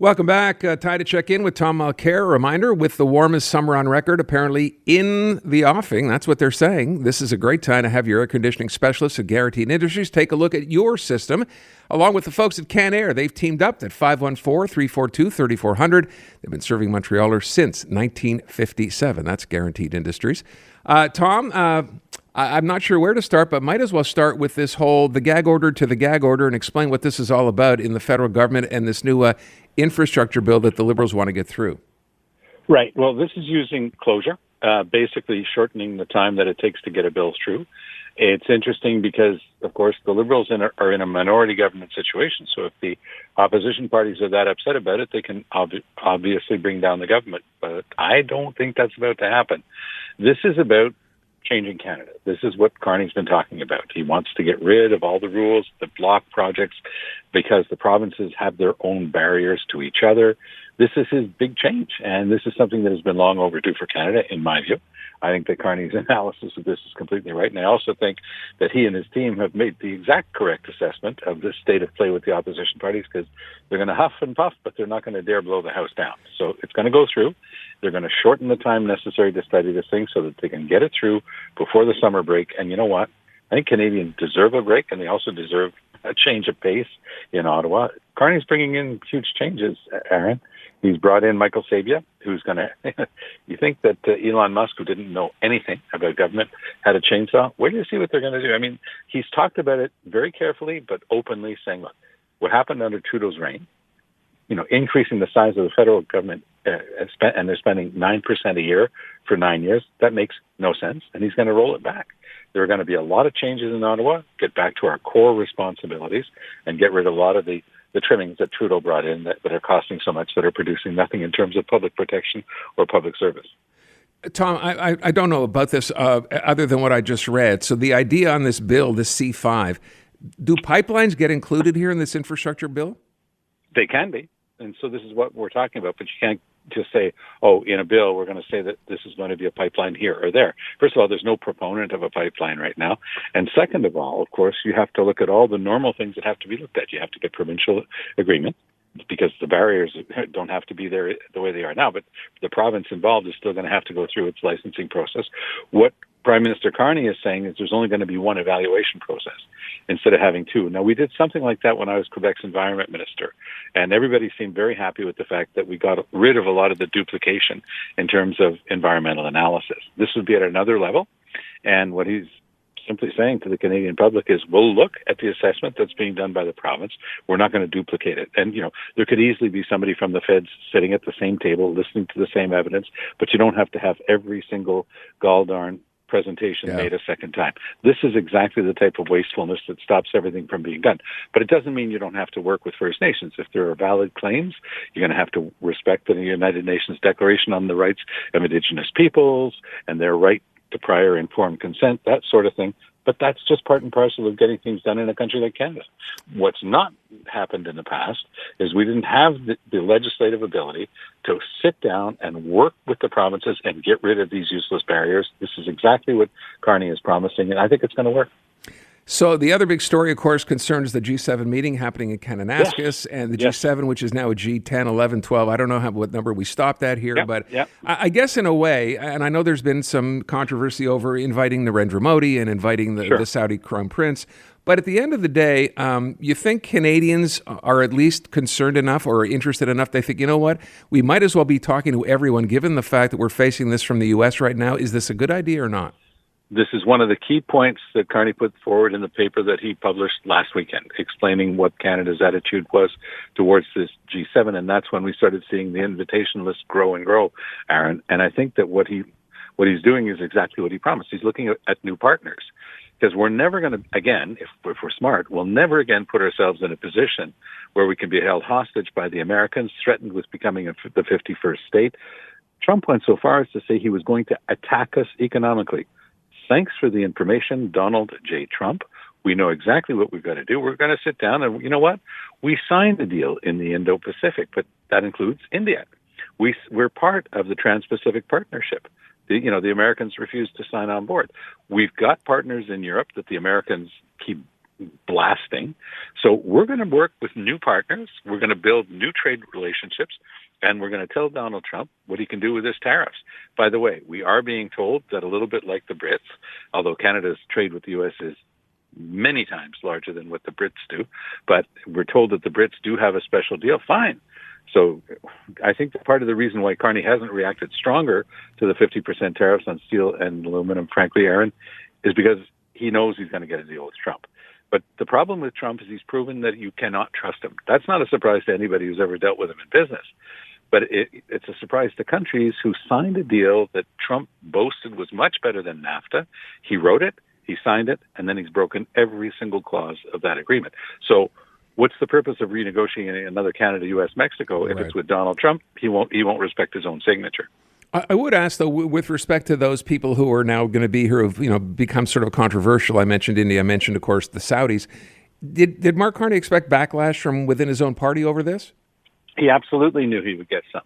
Welcome back. Time to check in with Tom Mulcair. Reminder, with the warmest summer on record, apparently in the offing. That's what they're saying. This is a great time to have your air conditioning specialists at Guaranteed Industries take a look at your system, along with the folks at Canair. They've teamed up at 514-342-3400. They've been serving Montrealers since 1957. That's Guaranteed Industries. Tom, I'm not sure where to start, but might as well start with this whole the gag order to the gag order and explain what this is all about in the federal government and this new infrastructure bill that the Liberals want to get through. Right. Well, this is using closure, basically shortening the time that it takes to get a bill through. It's interesting because, of course, the Liberals are in a minority government situation. So if the opposition parties are that upset about it, they can obviously bring down the government. But I don't think that's about to happen. This is about changing Canada. This is what Carney's been talking about. He wants to get rid of all the rules that block projects because the provinces have their own barriers to each other. This is his big change, and this is something that has been long overdue for Canada, in my view. I think that Carney's analysis of this is completely right, and I also think that he and his team have made the exact correct assessment of this state of play with the opposition parties, because they're going to huff and puff, but they're not going to dare blow the house down. So it's going to go through. They're going to shorten the time necessary to study this thing so that they can get it through before the summer break. And you know what? I think Canadians deserve a break, and they also deserve a change of pace in Ottawa. Carney's bringing in huge changes, Aaron. He's brought in Michael Sabia, who's going to, you think that Elon Musk, who didn't know anything about government, had a chainsaw? Where do you see what they're going to do? I mean, he's talked about it very carefully, but openly saying, look, what happened under Trudeau's reign, increasing the size of the federal government, and they're spending 9% a year for 9 years, that makes no sense, and he's going to roll it back. There are going to be a lot of changes in Ottawa, get back to our core responsibilities, and get rid of a lot of the trimmings that Trudeau brought in that are costing so much, that are producing nothing in terms of public protection or public service. Tom, I don't know about this other than what I just read. So the idea on this bill, this C5, do pipelines get included here in this infrastructure bill? They can be. And so this is what we're talking about, but you can't just say, in a bill, we're going to say that this is going to be a pipeline here or there. First of all, there's no proponent of a pipeline right now. And second of all, of course, you have to look at all the normal things that have to be looked at. You have to get provincial agreement, because the barriers don't have to be there the way they are now, but the province involved is still going to have to go through its licensing process. What Prime Minister Carney is saying is there's only going to be one evaluation process instead of having two. Now, we did something like that when I was Quebec's environment minister, and everybody seemed very happy with the fact that we got rid of a lot of the duplication in terms of environmental analysis. This would be at another level, and what he's simply saying to the Canadian public is, we'll look at the assessment that's being done by the province. We're not going to duplicate it. And, there could easily be somebody from the feds sitting at the same table, listening to the same evidence, but you don't have to have every single gall-darn presentation made a second time. This is exactly the type of wastefulness that stops everything from being done. But it doesn't mean you don't have to work with First Nations. If there are valid claims, you're going to have to respect the United Nations Declaration on the Rights of Indigenous Peoples and their right to prior informed consent, that sort of thing. But that's just part and parcel of getting things done in a country like Canada. What's not happened in the past is we didn't have the legislative ability to sit down and work with the provinces and get rid of these useless barriers. This is exactly what Carney is promising, and I think it's going to work. So the other big story, of course, concerns the G7 meeting happening in Kananaskis, and the G7, which is now a G10, 11, 12. I don't know what number we stopped at here, but I guess in a way, and I know there's been some controversy over inviting Narendra Modi and inviting the Saudi Crown Prince, but at the end of the day, you think Canadians are at least concerned enough or interested enough, they think, you know what, we might as well be talking to everyone, given the fact that we're facing this from the U.S. right now. Is this a good idea or not? This is one of the key points that Carney put forward in the paper that he published last weekend, explaining what Canada's attitude was towards this G7. And that's when we started seeing the invitation list grow and grow, Aaron. And I think that what he's doing is exactly what he promised. He's looking at new partners, because we're never going to, again, if we're smart, we'll never again put ourselves in a position where we can be held hostage by the Americans, threatened with becoming the 51st state. Trump went so far as to say he was going to attack us economically. Thanks for the information, Donald J. Trump. We know exactly what we've got to do. We're going to sit down and, you know what? We signed a deal in the Indo-Pacific, but that includes India. We're part of the Trans-Pacific Partnership. The Americans refused to sign on board. We've got partners in Europe that the Americans keep blasting. So we're going to work with new partners. We're going to build new trade relationships, and we're going to tell Donald Trump what he can do with his tariffs. By the way, we are being told that a little bit like the Brits, although Canada's trade with the U.S. is many times larger than what the Brits do, but we're told that the Brits do have a special deal. Fine. So I think that part of the reason why Carney hasn't reacted stronger to the 50% tariffs on steel and aluminum, frankly, Aaron, is because he knows he's going to get a deal with Trump. But the problem with Trump is he's proven that you cannot trust him. That's not a surprise to anybody who's ever dealt with him in business. But it's a surprise to countries who signed a deal that Trump boasted was much better than NAFTA. He wrote it, he signed it, and then he's broken every single clause of that agreement. So what's the purpose of renegotiating another Canada, U.S., Mexico? If it's with Donald Trump, he won't respect his own signature. I would ask, though, with respect to those people who are now going to be here, who've become sort of controversial. I mentioned India. I mentioned, of course, the Saudis. Did Mark Carney expect backlash from within his own party over this? He absolutely knew he would get some.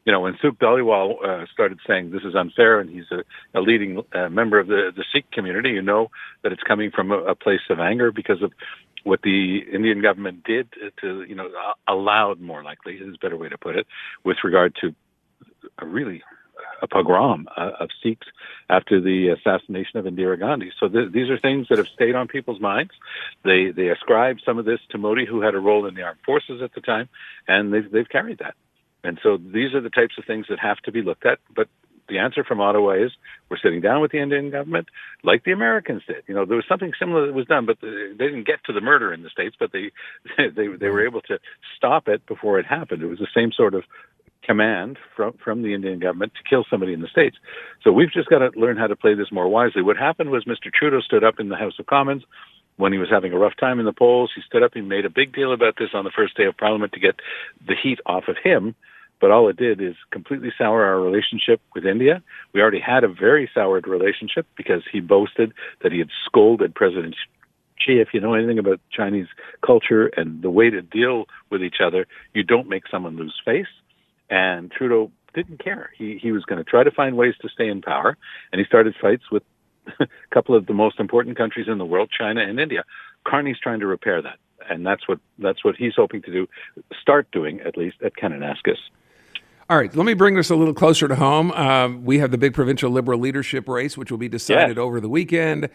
When Sukh Dhaliwal started saying this is unfair, and he's a leading member of the Sikh community, you know that it's coming from a place of anger because of what the Indian government did to, allowed, more likely, is a better way to put it, with regard to a pogrom of Sikhs after the assassination of Indira Gandhi. So these are things that have stayed on people's minds. They ascribe some of this to Modi, who had a role in the armed forces at the time, and they've carried that. And so these are the types of things that have to be looked at. But the answer from Ottawa is we're sitting down with the Indian government like the Americans did. There was something similar that was done, but they didn't get to the murder in the States, but they were able to stop it before it happened. It was the same sort of command from the Indian government to kill somebody in the States. So we've just got to learn how to play this more wisely. What happened was Mr. Trudeau stood up in the House of Commons when he was having a rough time in the polls. He stood up, he made a big deal about this on the first day of Parliament to get the heat off of him. But all it did is completely sour our relationship with India. We already had a very soured relationship because he boasted that he had scolded President Xi. If you know anything about Chinese culture and the way to deal with each other, you don't make someone lose face. And Trudeau didn't care. He was going to try to find ways to stay in power, and he started fights with a couple of the most important countries in the world, China and India. Carney's trying to repair that, and that's what he's hoping to do, start doing, at least at Kananaskis. All right, let me bring this a little closer to home. We have the big provincial Liberal leadership race, which will be decided over the weekend,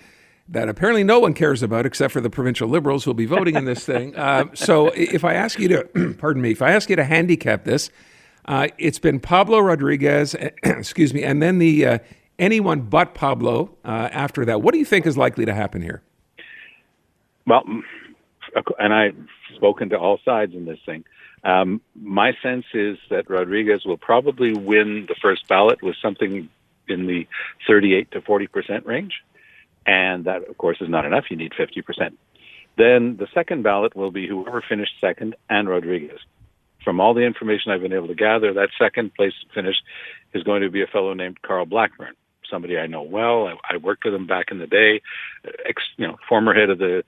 that apparently no one cares about except for the provincial Liberals who will be voting in this thing. So if I ask you to, handicap this, it's been Pablo Rodriguez, and then the anyone but Pablo after that. What do you think is likely to happen here? Well, and I've spoken to all sides in this thing. My sense is that Rodriguez will probably win the first ballot with something in the 38 to 40% range. And that, of course, is not enough. You need 50%. Then the second ballot will be whoever finished second and Rodriguez. From all the information I've been able to gather, that second place finish is going to be a fellow named Carl Blackburn, somebody I know well. I worked with him back in the day, former head of the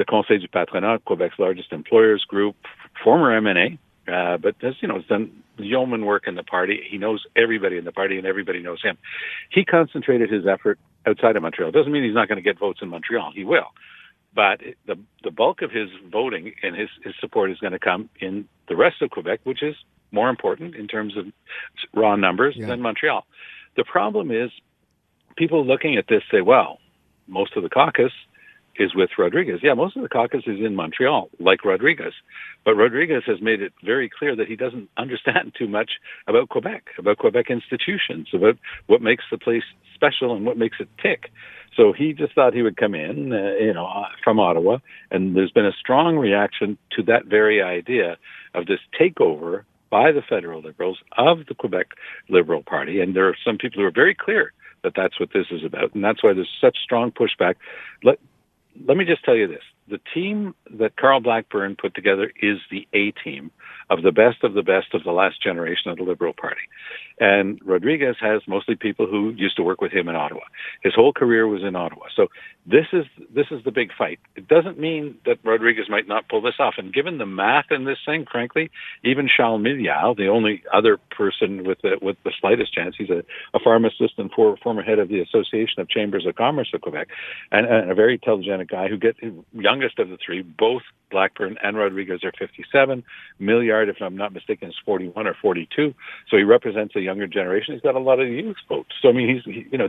Conseil du Patronat, Quebec's largest employers group, former MNA, but has done yeoman work in the party. He knows everybody in the party, and everybody knows him. He concentrated his effort outside of Montreal. Doesn't mean he's not going to get votes in Montreal. He will. But the bulk of his voting and his support is going to come in the rest of Quebec, which is more important in terms of raw numbers than Montreal. The problem is people looking at this say, well, most of the caucus is with Rodriguez. Yeah, most of the caucus is in Montreal, like Rodriguez. But Rodriguez has made it very clear that he doesn't understand too much about Quebec institutions, about what makes the place special and what makes it tick. So he just thought he would come in, from Ottawa, and there's been a strong reaction to that very idea of this takeover by the federal Liberals of the Quebec Liberal Party. And there are some people who are very clear that that's what this is about, and that's why there's such strong pushback. Let me just tell you this. The team that Carl Blackburn put together is the A team of the best of the last generation of the Liberal Party. And Rodriguez has mostly people who used to work with him in Ottawa. His whole career was in Ottawa. So this is the big fight. It doesn't mean that Rodriguez might not pull this off. And given the math in this thing, frankly, even Charles Milliard, the only other person with the slightest chance, he's a pharmacist and former head of the Association of Chambers of Commerce of Quebec, and a very intelligent guy young youngest of the three. Both Blackburn and Rodriguez are 57. Milliard, if I'm not mistaken, is 41 or 42. So he represents a younger generation. He's got a lot of youth votes. So, I mean,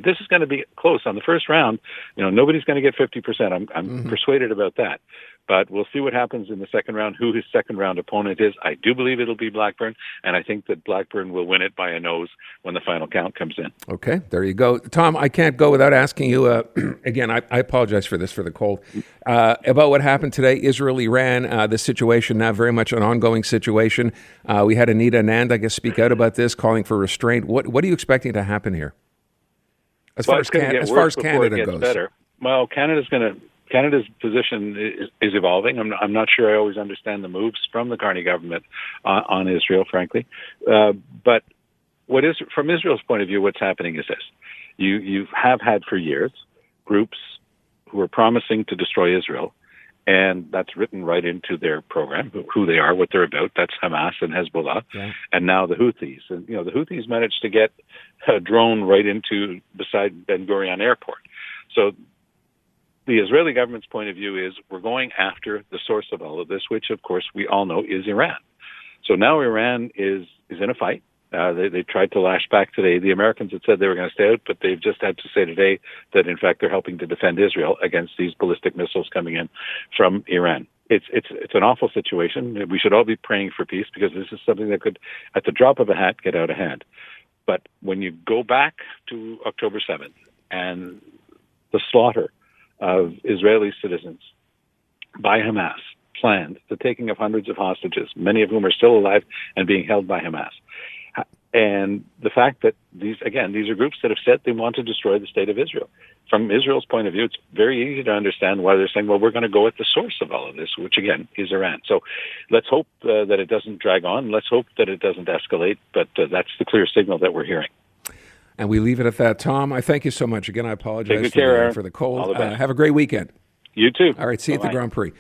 this is going to be close. On the first round, nobody's going to get 50%. I'm persuaded about that. But we'll see what happens in the second round, who his second round opponent is. I do believe it'll be Blackburn, and I think that Blackburn will win it by a nose when the final count comes in. Okay, there you go. Tom, I can't go without asking you, again, I apologize for the cold, about what happened today, Israel-Iran, the situation now very much an ongoing situation. We had Anita Anand, I guess, speak out about this, calling for restraint. What are you expecting to happen here? As far as Canada goes. Better. Well, Canada's position is evolving. I'm not sure I always understand the moves from the Carney government on Israel, frankly. But from Israel's point of view, what's happening is this. You have had for years groups who are promising to destroy Israel, and that's written right into their program, who they are, what they're about. That's Hamas and Hezbollah, and now the Houthis. And, the Houthis managed to get a drone right beside Ben Gurion Airport. So the Israeli government's point of view is we're going after the source of all of this, which, of course, we all know is Iran. So now Iran is in a fight. They tried to lash back today. The Americans had said they were going to stay out, but they've just had to say today that, in fact, they're helping to defend Israel against these ballistic missiles coming in from Iran. It's an awful situation. We should all be praying for peace because this is something that could, at the drop of a hat, get out of hand. But when you go back to October 7th and the slaughter of Israeli citizens by Hamas, planned, the taking of hundreds of hostages, many of whom are still alive and being held by Hamas. And the fact that these are groups that have said they want to destroy the state of Israel. From Israel's point of view, it's very easy to understand why they're saying, well, we're going to go at the source of all of this, which, again, is Iran. So let's hope that it doesn't drag on. Let's hope that it doesn't escalate. But that's the clear signal that we're hearing. And we leave it at that. Tom, I thank you so much. Again, I apologize for the cold. All the best. Have a great weekend. You too. All right, see you at the Grand Prix.